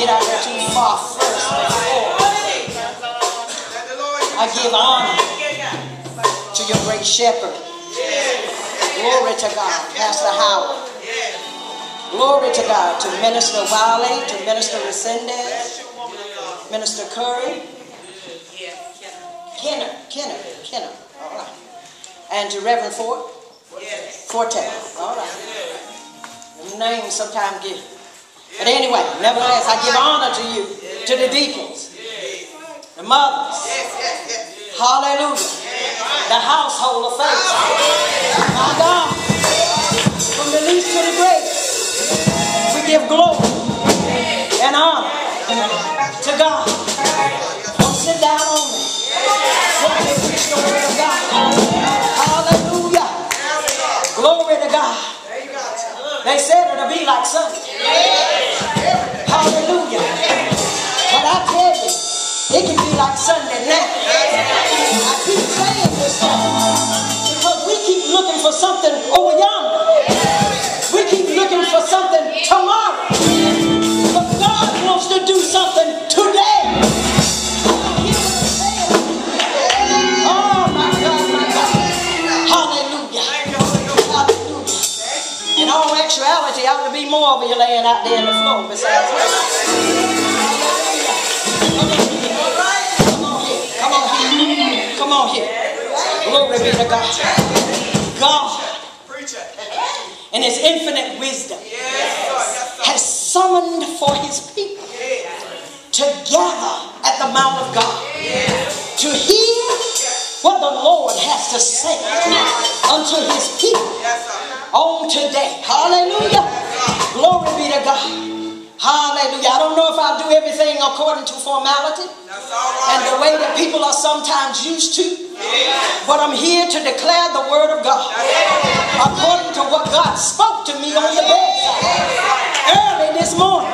get out there too far first before I give honor to your great shepherd. Glory to God, Pastor Howard. Glory to God, to Minister Wiley, to Minister Resendez, Minister Curry, Kenner, all right. And to Reverend Forte, all right. The names sometimes get. But anyway, nevertheless, I give honor to you, to the deacons, the mothers, hallelujah, the household of faith. My God, from the least to the great, we give glory and honor to God. Don't sit down on me. Simply preach the word of God. Hallelujah. Glory to God. They said it'll be like Sunday. Hallelujah. But I tell you, it can be like Sunday now. I keep saying this because we keep looking for something over yonder. We keep looking for something tomorrow. But God wants to do something today. Oh my God, my God. Hallelujah. Hallelujah. In all actuality, ought to be more of you laying out there in the floor besides me. Come on here. Glory be to God. God, in His infinite wisdom, has summoned for His people to gather at the Mount of God to hear what the Lord has to say unto His people on today. Hallelujah. Glory be to God. Hallelujah. I don't know if I'll do everything according to formality and the way that people are sometimes used to, but I'm here to declare the word of God according to what God spoke to me on the bedside early this morning.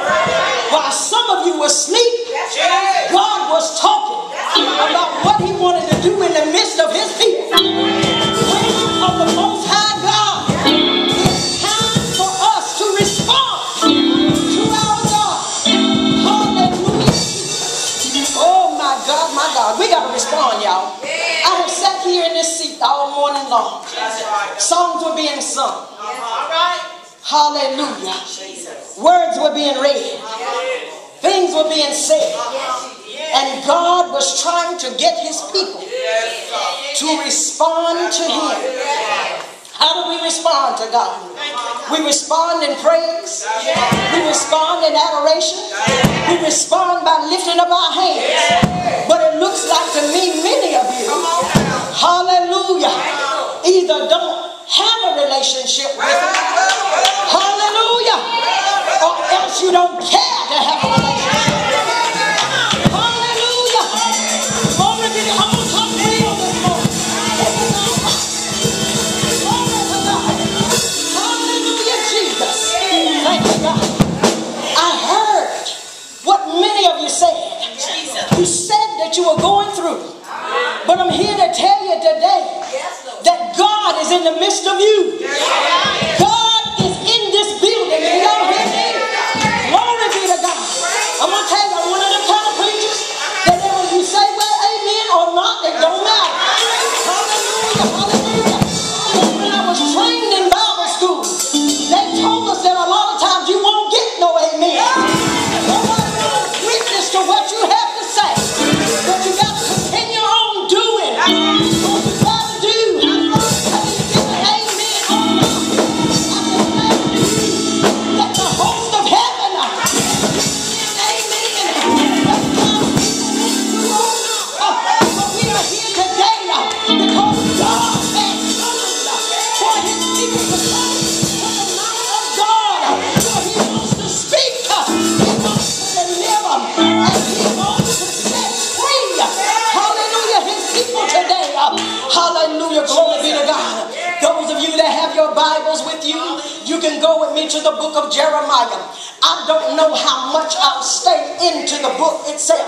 While some of you were asleep, God was talking about what He wanted to do in the midst of His people. Of the Most High God, it's time for us to respond to our God. Hallelujah. Oh my God, my God. We got to respond, y'all. I have sat here in this seat all morning long. Songs were being sung. Hallelujah. Words were being read. Things were being said. And God was trying to get His people to respond to Him. How do we respond to God? We respond in praise. We respond in adoration. We respond by lifting up our hands. But it looks like to me, many of you, hallelujah, either don't have a relationship with Him, hallelujah, or else you don't care to have a relationship with Him. Hallelujah. I'm going to talk real this morning. Hallelujah, Jesus. Thank you, God. I heard what many of you said. You said that you were going through. But I'm here to tell you today that God is in the midst of you. God is in this building. And y'all hear me? Glory be to God. I'm going to tell you, I'm one of the kind of preachers that whether you say, well, amen or not, it don't matter. Hallelujah, hallelujah. When I was trained in Bible school, they told us that a lot of times you won't get no amen. Nobody will witness to what you have to say. But you got to continue on doing what you got to do. Whether you get an amen or not. I can say to you that the host of heaven but we are here today because God has summoned for His people to come to the mount of God. For He wants to speak, He wants to deliver, and He wants to set free. Hallelujah, His people today. Hallelujah, glory be to God. Those of you that have your Bibles with you, you can go with me to the book of Jeremiah. I don't know how much I'll stay into the book itself,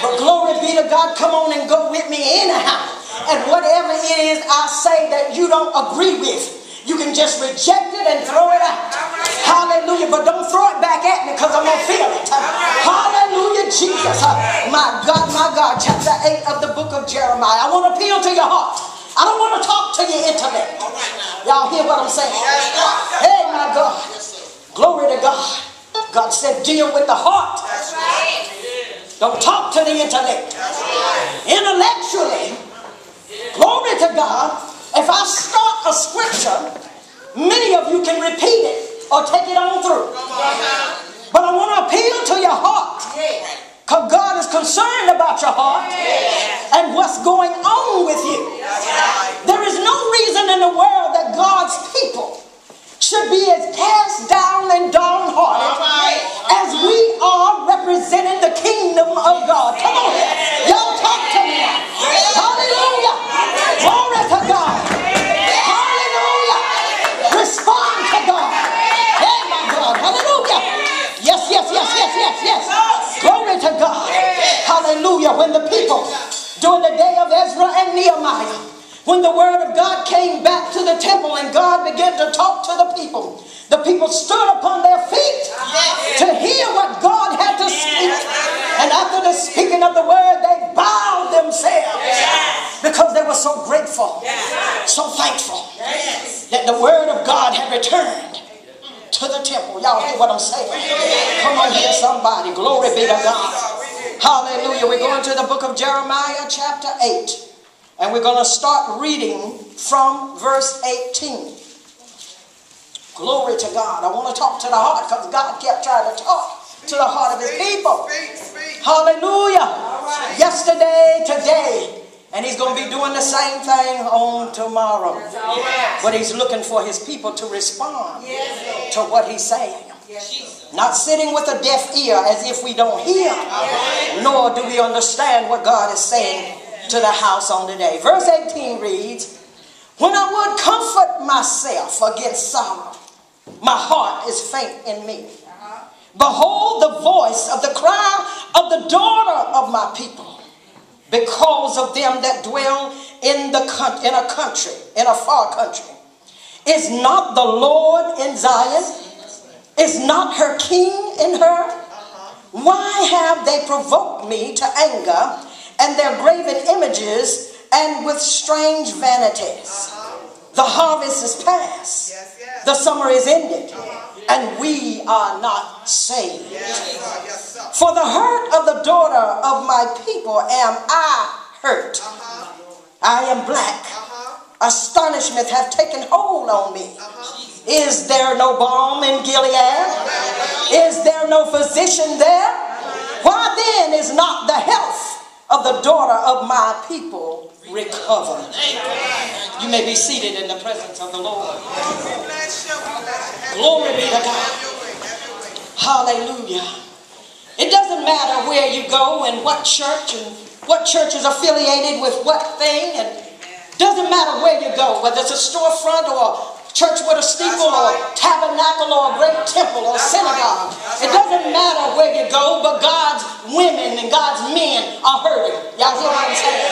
but glory be to God. Come on and go with me anyhow. And whatever it is I say that you don't agree with, you can just reject it and throw it out. Hallelujah. But don't throw it back at me because I'm going to feel it. Hallelujah. my God, chapter 8 of the book of Jeremiah. I want to appeal to your heart. I don't want to talk to your intellect. Y'all hear what I'm saying? Hey, my God. Glory to God. God said, deal with the heart. Don't talk to the intellect. Intellectually, glory to God, if I start a scripture, many of you can repeat it or take it on through. But I want to appeal to your heart. Because God is concerned about your heart and what's going on with you. There is no reason in the world that God's people should be as cast down and downhearted as we are representing the kingdom of God. Come on, y'all talk to me now. Hallelujah. Glory to God. Hallelujah. Respond to God. Hey, my God. Hallelujah. Yes. Glory to God. Hallelujah. When the people, during the day of Ezra and Nehemiah, when the word of God came back to the temple and God began to talk to the people stood upon their feet to hear what God had to speak. And after the speaking of the word, they bowed themselves because they were so grateful, so thankful that the word of God had returned to the temple. Y'all hear what I'm saying? Come on here, somebody. Glory be to God. Hallelujah. We're going to the book of Jeremiah chapter 8. And we're going to start reading from verse 18. Glory to God. I want to talk to the heart because God kept trying to talk to the heart of his people. Hallelujah. Yesterday, today. And he's going to be doing the same thing on tomorrow. But he's looking for his people to respond to what he's saying. Not sitting with a deaf ear as if we don't hear. Nor do we understand what God is saying to the house on today. Verse 18 reads, when I would comfort myself against sorrow, my heart is faint in me. Behold the voice of the cry of the daughter of my people, because of them that dwell in a far country. Is not the Lord in Zion? Is not her king in her? Why have they provoked me to anger, and their graven images, and with strange vanities? The harvest is past. The summer is ended. And we are not saved. For the hurt of the daughter of my people am I hurt. I am black. Astonishment hath taken hold on me. Is there no balm in Gilead? Is there no physician there? Why then is not the health of the daughter of my people recovered? You may be seated in the presence of the Lord. Glory be to God. Hallelujah. It doesn't matter where you go and what church is affiliated with what thing. And doesn't matter where you go, whether it's a storefront or a church with a steeple or a tabernacle or a great temple or a synagogue. It doesn't matter where you go, but God's women and God's men are hurting. Y'all hear what I'm saying?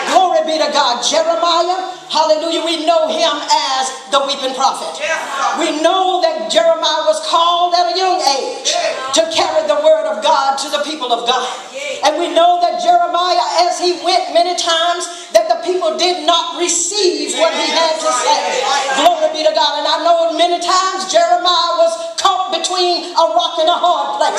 Glory be to God. Jeremiah, hallelujah, we know him as the weeping prophet. We know that Jeremiah was called at a young age to carry the word of God to the people of God. And we know that Jeremiah, as he went many times, that the people did not receive what he had to say. Glory be to God. And I know many times Jeremiah was caught between a rock and a hard place,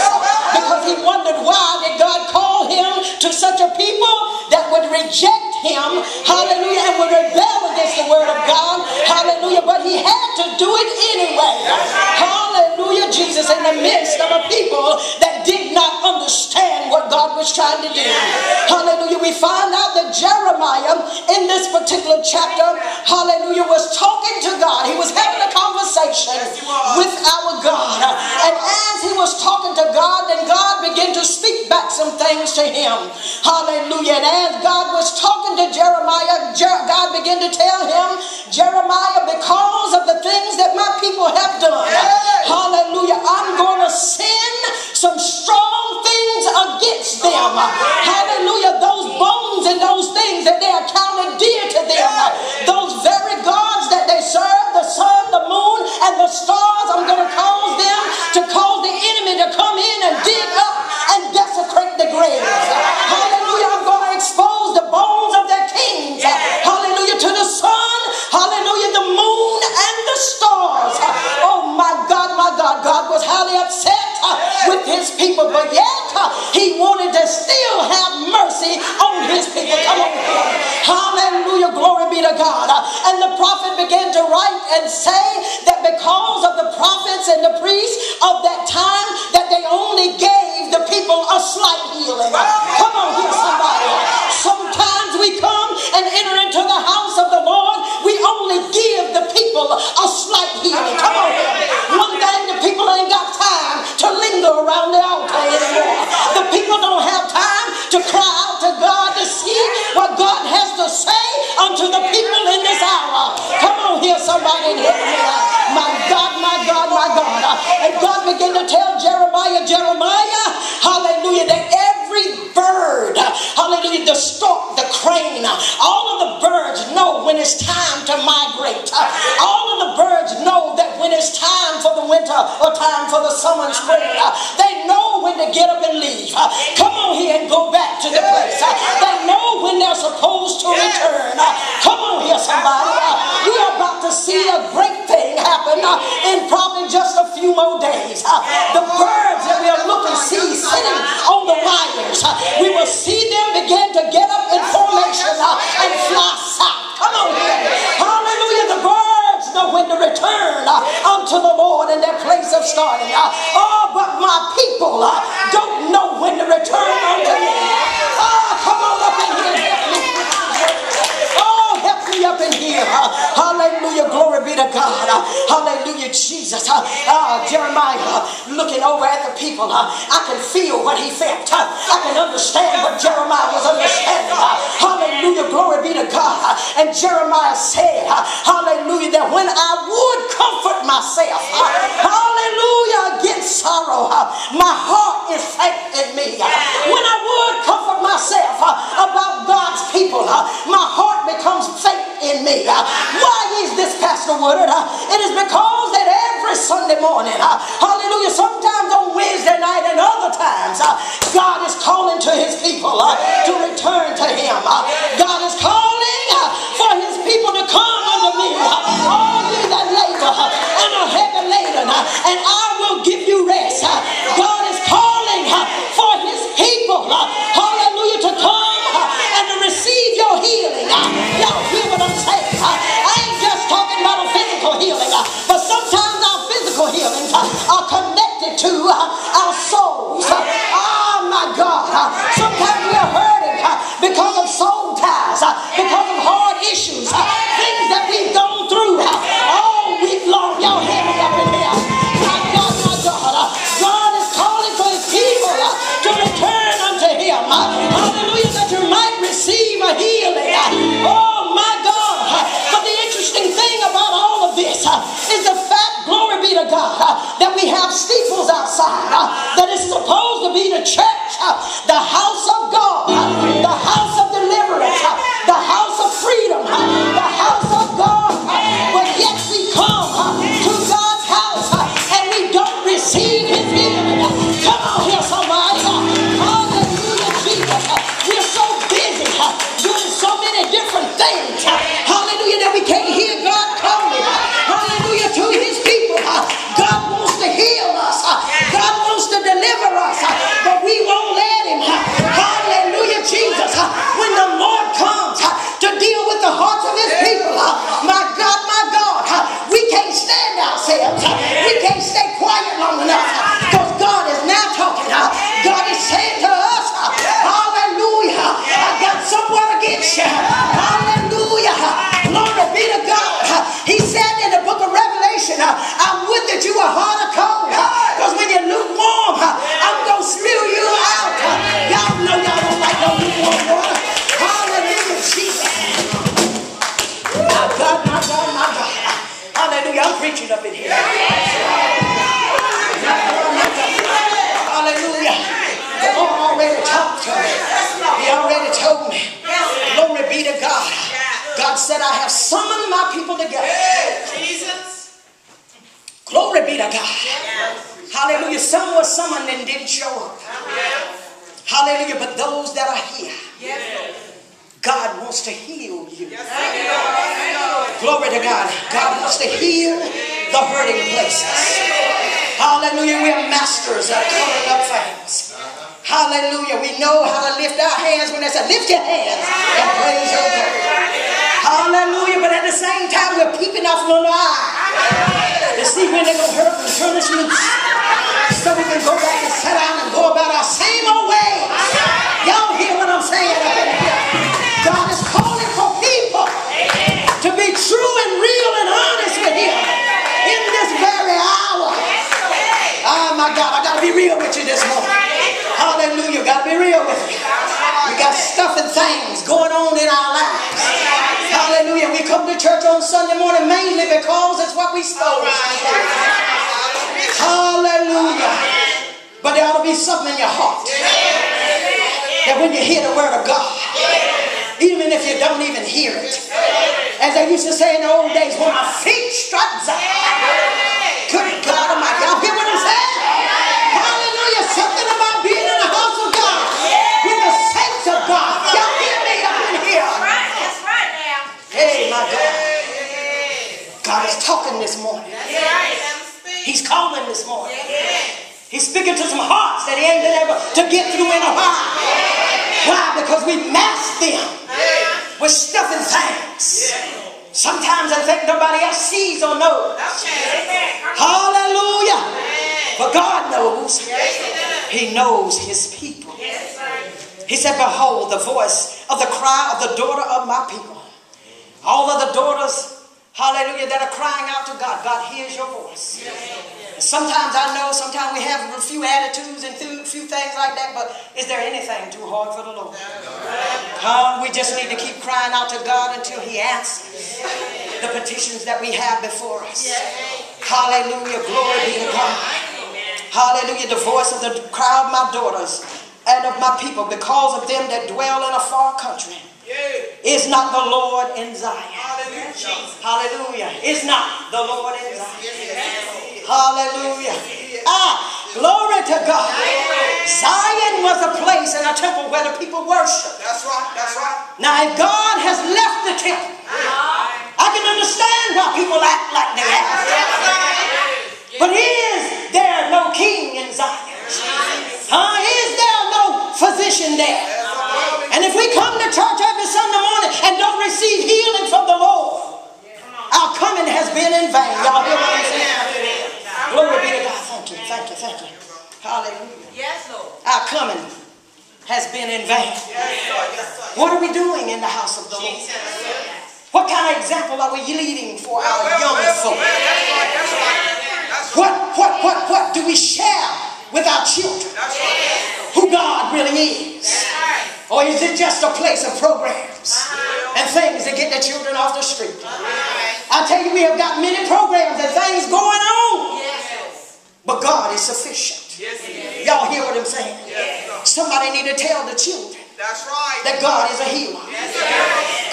because he wondered, why did God call him to such a people that would reject him, hallelujah, and would rebel against the word of God, hallelujah, but he had to do it anyway. Hallelujah, Jesus, in the midst of a people that did not understand what God was trying to do. Hallelujah, we find out that Jeremiah in this particular chapter, hallelujah, was talking to God. He was having a conversation with our God. And as he was talking to God, then God began to speak back some things to him. Hallelujah. And as God was talking to Jeremiah, God began to tell him, Jeremiah, because of the things that my people have done, hallelujah, I'm going to send some strong things against them. Hallelujah. Those bones and those things that they are counted dear to them, those very gods that they serve, the sun, the moon, and the stars, I'm going to cause them to cause the enemy to come in and dig up and desecrate the graves. Hallelujah. with his people, but yet he wanted to still have mercy on his people. Come on. Hallelujah. Glory be to God. And the prophet began to write and say that because of the prophets and the priests of that time, that they only gave the people a slight healing. Come on here, somebody. Sometimes we come and enter into the house of the Lord, we only give the people a slight healing. Come on here. One thing, the people ain't got time to linger around the altar anymore. The people don't have time to cry out to God to see what God has to say unto the people in this hour. Come on here, somebody in here. My God, my God, my God. And God began to tell Jeremiah, hallelujah, that every bird, hallelujah, the stork, the crane, all of the birds know when it's time to migrate. All of the birds know that when it's time for the winter or time for the summer and spring, they know when to get up and leave. Come on here and go back to the place. They know when they're supposed to return. Come on here, somebody. We are about to see a great thing happen in probably just a few more days. The birds that we are looking to see sitting on the wires, we will see them begin to get up in formation and fly south. Come on here. Hallelujah. The birds know when to return unto the Lord in their place of starting. But my people don't know when to return unto me. Come on up in here. Help me up in here. Hallelujah. Glory be to God. Hallelujah, Jesus. Jeremiah looking over at the people. I can feel what he felt. I can understand what Jeremiah was understanding. Hallelujah. Glory be to God. And Jeremiah said, hallelujah, that when I would comfort myself, hallelujah, against sorrow, my heart is faint in me. When I would comfort myself about God's people, my heart becomes faint in me. Why is this, Pastor Woodard? It is because that every Sunday morning, hallelujah, sometimes on Wednesday night and other times, God is calling to his people to return to him. God is calling for his people to come unto me, all ye that labor and are heavy laden, and I will give you rest. God is calling for his people, hallelujah, to come and to receive your healing. Y'all hear what I'm saying? I ain't just talking about a physical healing, but sometimes our physical healings are connected to our souls. Oh my God. Sometimes we are hurting because of soul ties, because of hard issues, things that we've gone through all week long. Y'all hear me up in here? My God, my God. God is calling for his people to return unto him. Hallelujah, that you might receive a healing. Oh my God. But the interesting thing about all of this is the fact, glory be to God, that we have steeples outside, that is supposed to be the church, the house of God, the house of deliverance, the house of freedom, the house of God. But yet we come to God's house and we don't receive his healing. Come on here, somebody. Hallelujah, Jesus. We're so busy doing so many different things. Hallelujah, that we can't hear God calling. Hallelujah, to his people. God wants to heal us. God wants to deliver us. But we won't let him. Hallelujah, Jesus. When the Lord comes to deal with the hearts of his people, my God, we can't stand ourselves. We can't stay quiet long enough, because God is now talking. God is saying to us, hallelujah, I got somewhat against you. Hallelujah. Glory be to God. He said in the book of Revelation, I would that you were hot or cold, because when you're lukewarm, I'm going to spew you out. Y'all know y'all don't like no lukewarm water. Hallelujah, Jesus. My God, my God, my God. Hallelujah, I'm preaching up in here. Hallelujah. The Lord already talked to me. He already told me. Glory be to God. God said, I have summoned my people together. Jesus. Glory be to God. Hallelujah. Some were summoned and didn't show up. Hallelujah. But those that are here, God wants to heal you. Glory to God. God wants to heal the hurting places. Hallelujah. We are masters of covering up Hallelujah. We know how to lift our hands when they say, lift your hands and praise your God. Hallelujah. But at the same time, we're peeping off one eye to see when they're going to hurt and turn us loose. So we can go back and sit down and go about our same old way. Y'all hear what I'm saying up in here? God is calling for people to be true and real and honest with Him in this very hour. Oh my God, I got to be real with you this morning. Hallelujah, got to be real with you. We got stuff and things going on in our lives. Hallelujah, we come to church on Sunday morning mainly because it's what we supposed to. Hallelujah. But there ought to be something in your heart that when you hear the word of God, even if you don't even hear it, as they used to say in the old days, when my feet struck Zion, good God Almighty, y'all hear what I'm saying? Hallelujah, something about being in the house of God with the saints of God. Y'all hear me up in here? That's right now. Hey, my God. God is talking this morning. He's calling this morning. He's speaking to some hearts that He ain't been able to get through in a while. Why? Because we mask them with stuff and things. Sometimes I think nobody else sees or knows. Hallelujah. But God knows. He knows His people. He said, behold, the voice of the cry of the daughter of my people. All of the daughters, hallelujah, that are crying out to God. God hears your voice. Sometimes I know, sometimes we have a few attitudes and a few things like that, but is there anything too hard for the Lord? We just need to keep crying out to God until He answers the petitions that we have before us. Hallelujah, glory be to God. Hallelujah, the voice of the cry of my daughters and of my people, because of them that dwell in a far country. Is not the Lord in Zion? Hallelujah. Is not the Lord in Zion? Hallelujah. Glory to God. Zion was a place and a temple where the people worship. That's right. That's right. Now, if God has left the temple, I can understand why people act like they act. But is there no king in Zion? Is there no physician there? And if we come to church every Sunday morning and don't receive healing from the Lord, our coming has been in vain. Y'all hear what I'm saying? Glory be to God. Thank you, thank you, thank you. Hallelujah. Yes, Lord. Our coming has been in vain. What are we doing in the house of the Lord? What kind of example are we leading for our young folk? What do we share with our children? Who God really is? Or is it just a place of programs and things to get the children off the street? I tell you, we have got many programs and things going on. But God is sufficient. Y'all hear what I'm saying? Somebody need to tell the children that God is a healer.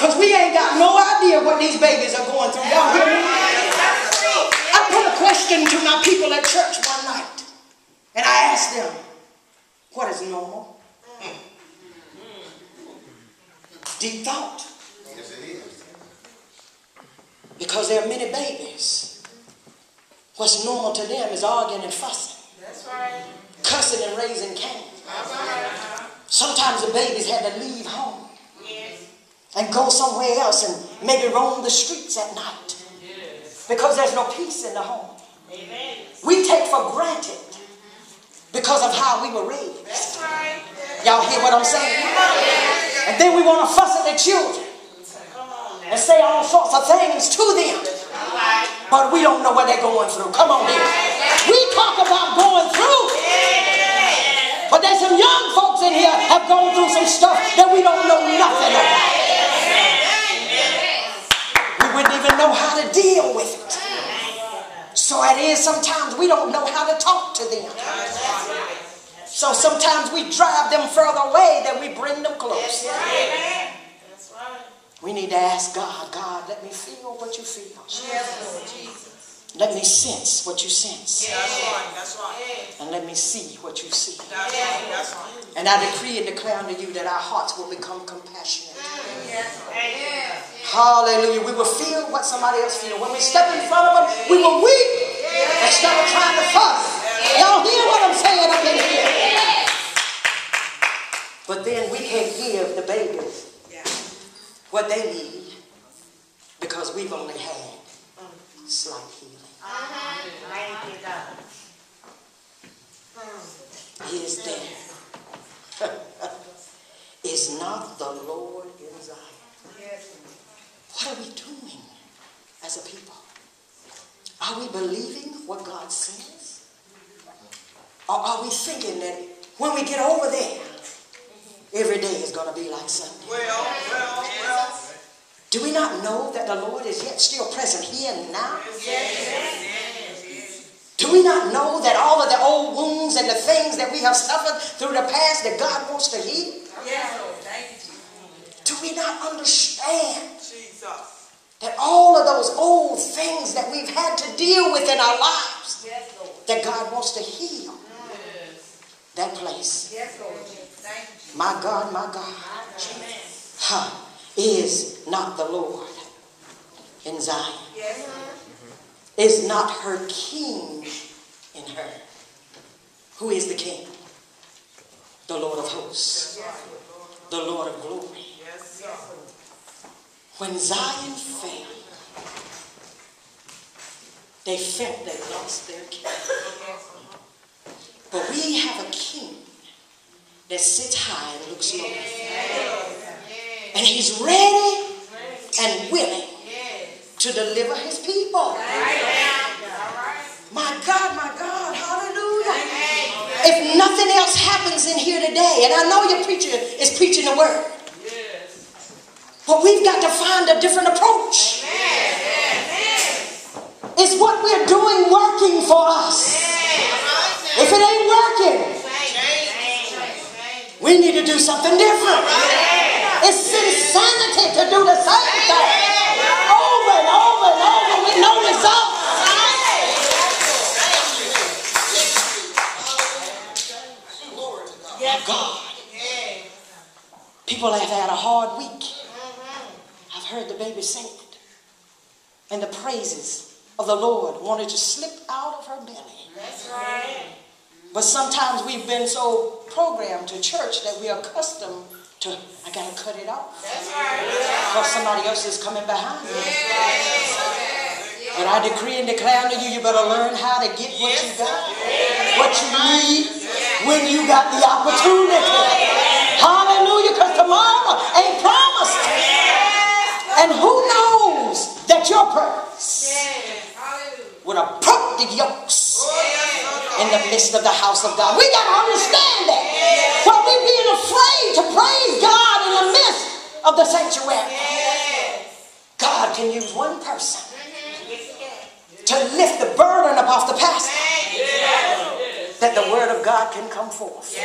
Because we ain't got no idea what these babies are going through. Y'all hear me? I put a question to my people at church one night. And I asked them, what is normal? Deep thought. Yes, it is. Because there are many babies. What's normal to them is arguing and fussing. That's right. Cussing and raising Cain. Sometimes the babies had to leave home and go somewhere else and maybe roam the streets at night. Because there's no peace in the home. We take for granted because of how we were raised. That's right. Y'all hear what I'm saying? And then we want to fuss at the children and say all sorts of things to them. But we don't know what they're going through. Come on here. We talk about going through. But there's some young folks in here have gone through some stuff that we don't know nothing about. We wouldn't even know how to deal with it. So it is sometimes we don't know how to talk to them. So sometimes we drive them further away than we bring them close. We need to ask God, God, let me feel what you feel. Let me sense what you sense. That's right. And let me see what you see. That's right. And I decree and declare unto you that our hearts will become compassionate. Hallelujah. We will feel what somebody else feels. When we step in front of them, we will weep instead of trying to fuss. Y'all hear what I'm saying up in here? then we can't give the babies what they need because we've only had slight healing. Is there is not the Lord in Zion? What are we doing as a people? Are we believing what God says? Or are we thinking that when we get over there, every day is going to be like Sunday? Well. Do we not know that the Lord is yet still present here and now? Do we not know that all of the old wounds and the things that we have suffered through the past that God wants to heal? Do we not understand that all of those old things that we've had to deal with in our lives, that God wants to heal that place? My God, is not the Lord in Zion? Is not her king in her? Who is the king? The Lord of hosts, the Lord of glory. When Zion fell, they felt they lost their king. But we have a king that sits high and looks low. And he's ready and willing to deliver his people. My God, hallelujah. If nothing else happens in here today, and I know your preacher is preaching the word, but we've got to find a different approach. Is what we're doing working for us? If it ain't working, we need to do something different. It's insanity to do the same thing over and over with no results. God. People have had a hard week. I've heard the baby sing it. And the praises of the Lord wanted to slip out of her belly. That's right. But sometimes we've been so programmed to church that we are accustomed to, I got to cut it off. That's right. Because somebody else is coming behind me. Yes. But I decree and declare unto you, you better learn how to get what you got, what you need, when you got the opportunity. Hallelujah, because tomorrow ain't promised. And who knows that your purpose would have broke the yokes in the midst of the house of God. We got to understand that. While we're being afraid to praise God in the midst of the sanctuary, God can use one person to lift the burden up off the pastor, that the word of God can come forth.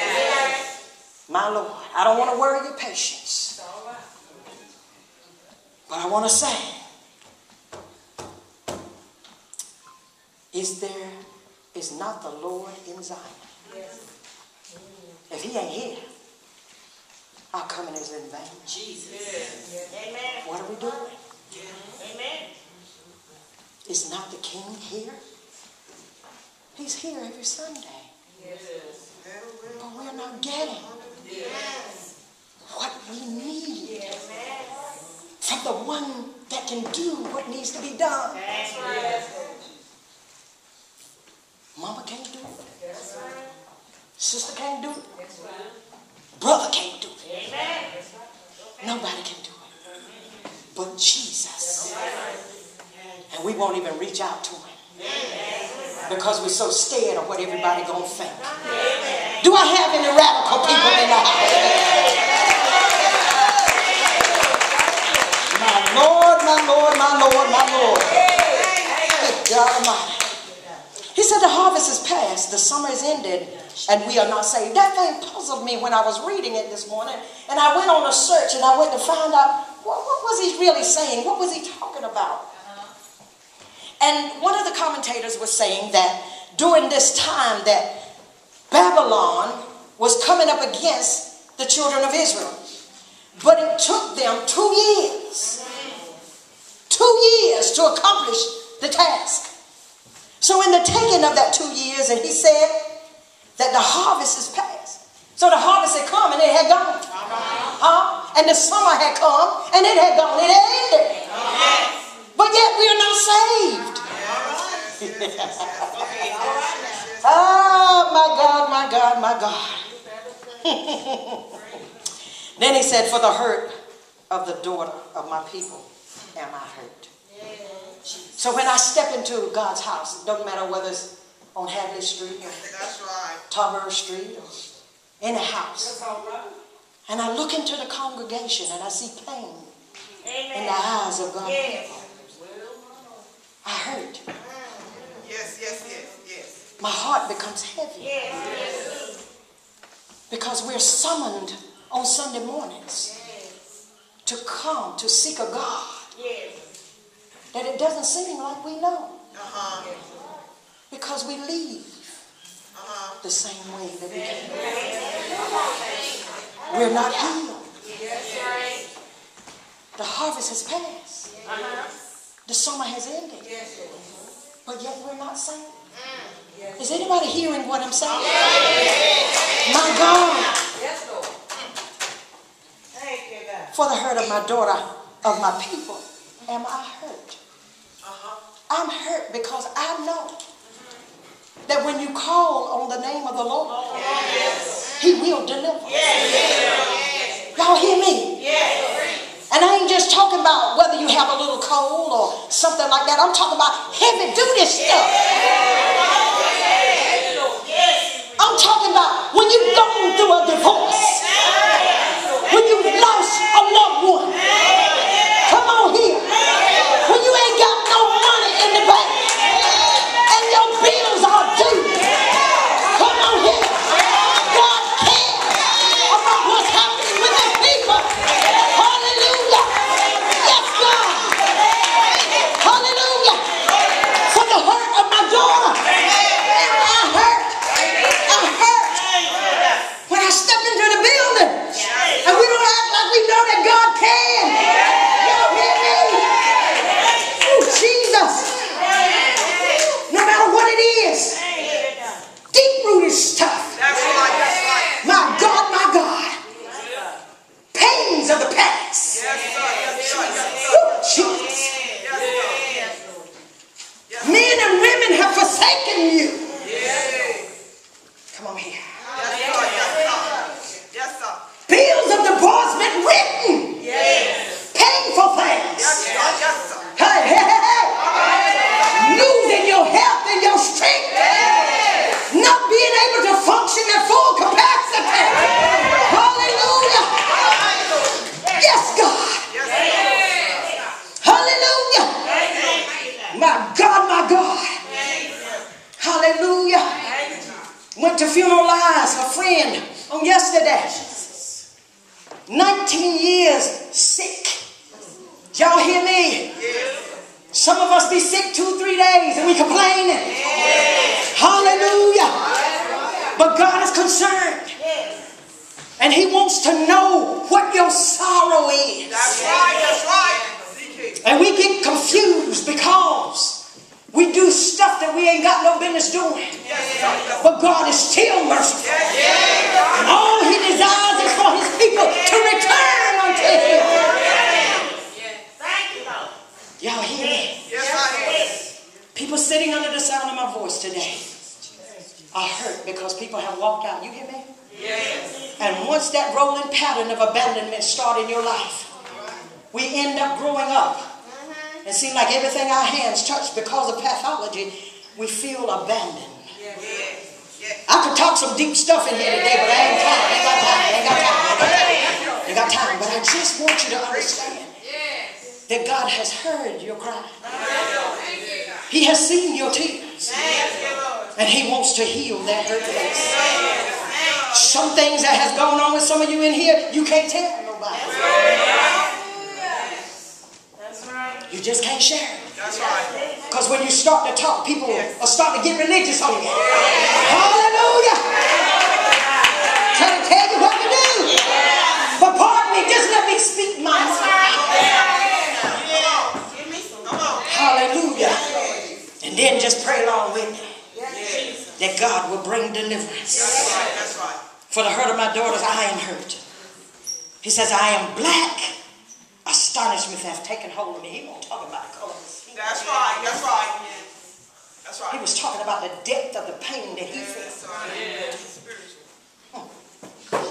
My Lord, I don't want to worry your patience, but I want to say, is not the Lord in Zion? If he ain't here, our coming is in vain. Jesus. Amen. What are we doing? Amen. Is not the King here? He's here every Sunday. But we're not getting what we need from the one that can do what needs to be done. That's right. Mama can't do it. Sister can't do it. Brother can't do it. Nobody can do it but Jesus. And we won't even reach out to him because we're so scared of what everybody gonna think. Do I have any radical people in the house? My Lord, my Lord, my Lord, my Lord. Good God Almighty. He said the harvest is past, the summer is ended, and we are not saved. That thing puzzled me when I was reading it this morning. And I went on a search and I went to find out what was he really saying? What was he talking about? And one of the commentators was saying that during this time that Babylon was coming up against the children of Israel. But it took them 2 years. 2 years to accomplish the task. So in the taking of that 2 years, and he said that the harvest is past. So the harvest had come and it had gone. and the summer had come, and it had gone, it had ended. But yet we are not saved. Oh, my God, my God, my God. Then he said, for the hurt of the daughter of my people am I hurt. So when I step into God's house, it doesn't matter whether it's on Hadley Street or Tarboro Street or any house, and I look into the congregation and I see pain in the eyes of God's people, I hurt. Yes. My heart becomes heavy. Because we're summoned on Sunday mornings to come to seek a God that it doesn't seem like we know. Because we leave the same way that we came. We're not healed. The harvest has passed. The summer has ended. But yet we're not saved. Is anybody hearing what I'm saying? My God. For the hurt of my daughter, of my people, am I hurt? I'm hurt because I know that when you call on the name of the Lord, He will deliver. Y'all hear me? And I ain't just talking about whether you have a little cold or something like that. I'm talking about heavy duty stuff. I'm talking about when you've gone through a divorce, when you've lost a loved one. Come on here. When you ain't got no money in the bank and your bills are due. Come on here. God cares about what's happening with His people. Hallelujah. Yes, God. Hallelujah. For the hurt of my daughter. I hurt. When I step into the building and we don't act like we know that God can. Y'all hear me? Oh, Jesus. No matter what it is, deep-rooted stuff. My God, my God. Pains of the past. Oh, Jesus. Men and women have forsaken you. Come on here. Bills of divorcement written. Painful things. Hey. Losing your health and your strength. Not being able to function at full capacity. Hallelujah. Yes, God. Hallelujah. My God, my God. Hallelujah. Went to funeralize a friend on yesterday. 19 years sick. Y'all hear me? Some of us be sick 2-3 days and we complaining. Hallelujah. But God is concerned. And He wants to know what your sorrow is. That's right. And we get confused because we do stuff that we ain't got no business doing. But God is still merciful. And all He desires is for His people to return unto Him. Thank you, Lord. Y'all hear me? People sitting under the sound of my voice today are hurt because people have walked out. You hear me? And once that rolling pattern of abandonment starts in your life, we end up growing up. It seems like everything our hands touch, because of pathology, we feel abandoned. I could talk some deep stuff in here today, but I ain't got time. But I just want you to understand that God has heard your cry. He has seen your tears. And He wants to heal that hurt place. Some things that has gone on with some of you in here, you can't tell nobody. You just can't share it. Because when you start to talk, people will start to get religious on you. Hallelujah. Trying to tell you what to do. But pardon me, just let me speak my mind. Hallelujah. And then just pray along with me that God will bring deliverance. For the hurt of my daughters, I am hurt. He says, I am black. Astonishment hath taken hold of me. He won't talk about the color of his skin. That's right. That's right. That's right. He was talking about the depth of the pain that he felt.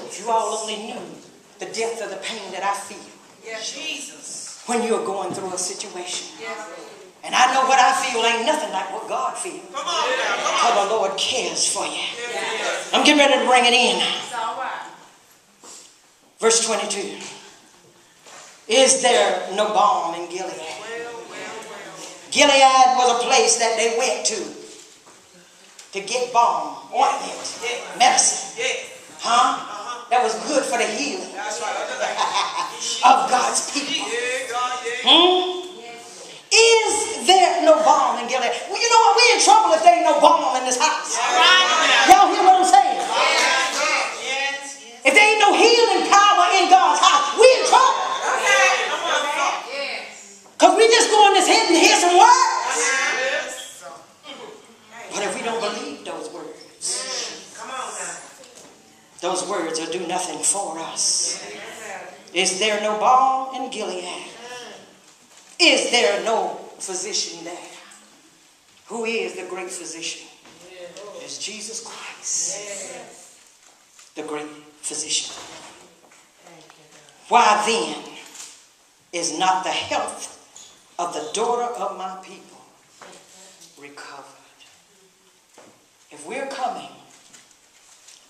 If you all only knew the depth of the pain that I feel. Jesus. When you're going through a situation. And I know what I feel ain't nothing like what God feels. Come on now. Come on. For the Lord cares for you. I'm getting ready to bring it in. It's all right. Verse 22. Is there no balm in Gilead? Gilead was a place that they went to get balm, ointment, medicine. Huh? That was good for the healing of God's people. Is there no balm in Gilead? Well, you know what? We're in trouble if there ain't no balm in this house. Y'all hear what I'm saying? If there ain't no healing power in God's house, we're in trouble. Because we just go in this head and hear some words. But if we don't believe those words, those words will do nothing for us. Is there no balm in Gilead? Is there no physician there? Who is the great physician? It's Jesus Christ, the great physician. Why then is not the health of the daughter of my people recovered? If we're coming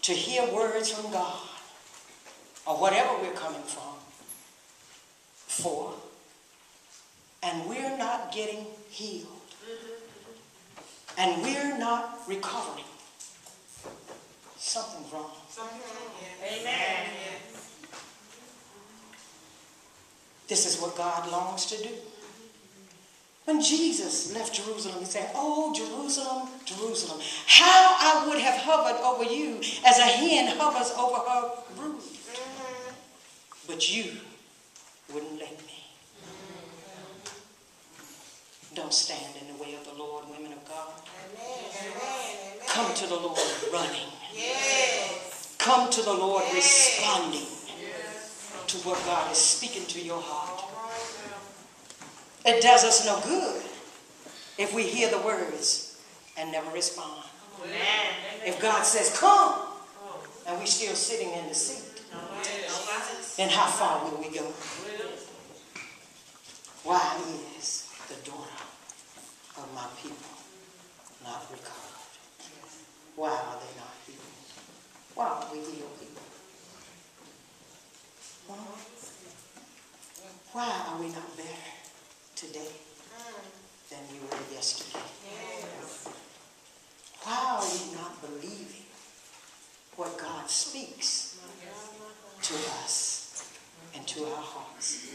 to hear words from God, or whatever we're coming for, and we're not getting healed, and we're not recovering, something's wrong. Amen. This is what God longs to do. When Jesus left Jerusalem, he said, oh, Jerusalem, Jerusalem, how I would have hovered over you as a hen hovers over her brood. But you wouldn't let me. Don't stand in the way of the Lord, women of God. Come to the Lord running. Come to the Lord responding to what God is speaking to your heart. It does us no good if we hear the words and never respond. If God says, come, and we're still sitting in the seat, then how far will we go? Why is the daughter of my people not recovered? Why are they not healed? Why are we healed people? Why are we not better today than we were yesterday? Why are we not believing what God speaks to us and to our hearts?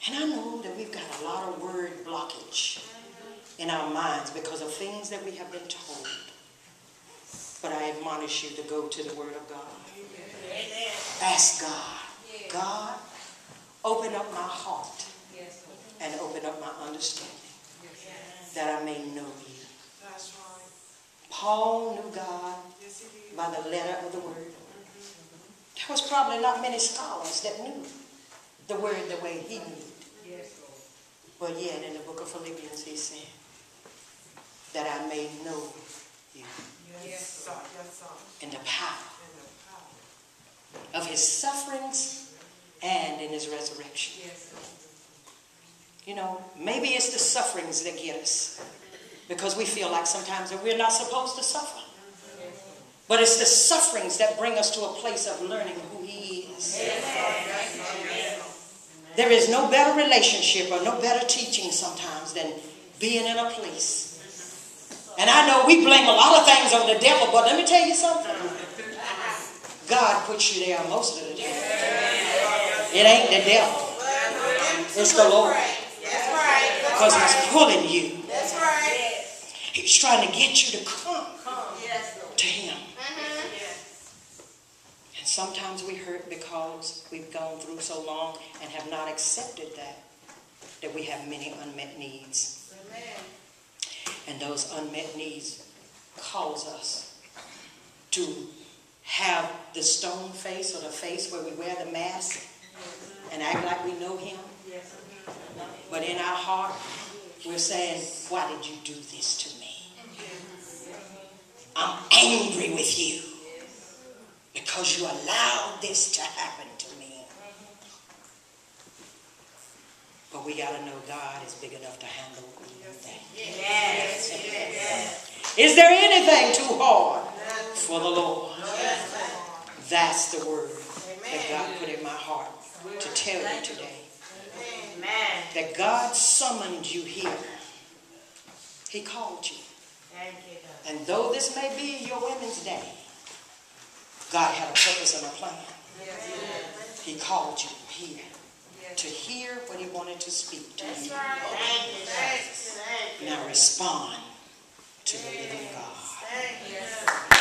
And I know that we've got a lot of word blockage in our minds because of things that we have been told. But I admonish you to go to the Word of God. Ask God, God, open up my heart and open up my understanding that I may know you. Paul knew God by the letter of the Word. There was probably not many scholars that knew the Word the way he knew. But yet in the book of Philippians he said that I may know you in the power of his sufferings and in his resurrection. You know, maybe it's the sufferings that get us because we feel like sometimes that we're not supposed to suffer. But it's the sufferings that bring us to a place of learning who he is. There is no better relationship or no better teaching sometimes than being in a place. And I know we blame a lot of things on the devil, but let me tell you something. God puts you there most of the time. It ain't the devil. It's the Lord. Because he's pulling you. He's trying to get you to come to him. And sometimes we hurt because we've gone through so long and have not accepted that we have many unmet needs. And those unmet needs cause us to have the stone face or the face where we wear the mask and act like we know him. But in our heart, we're saying, why did you do this to me? I'm angry with you because you allowed this to happen to me. But we got to know God is big enough to handle anything. Yes. Is there anything too hard for the Lord? That's the word that God put in my heart to tell you today. Amen. That God summoned you here. He called you. Thank you, God. And though this may be your Women's Day, God had a purpose and a plan. He called you here to hear what he wanted to speak to you. Thank you, Jesus. Now respond to the living God.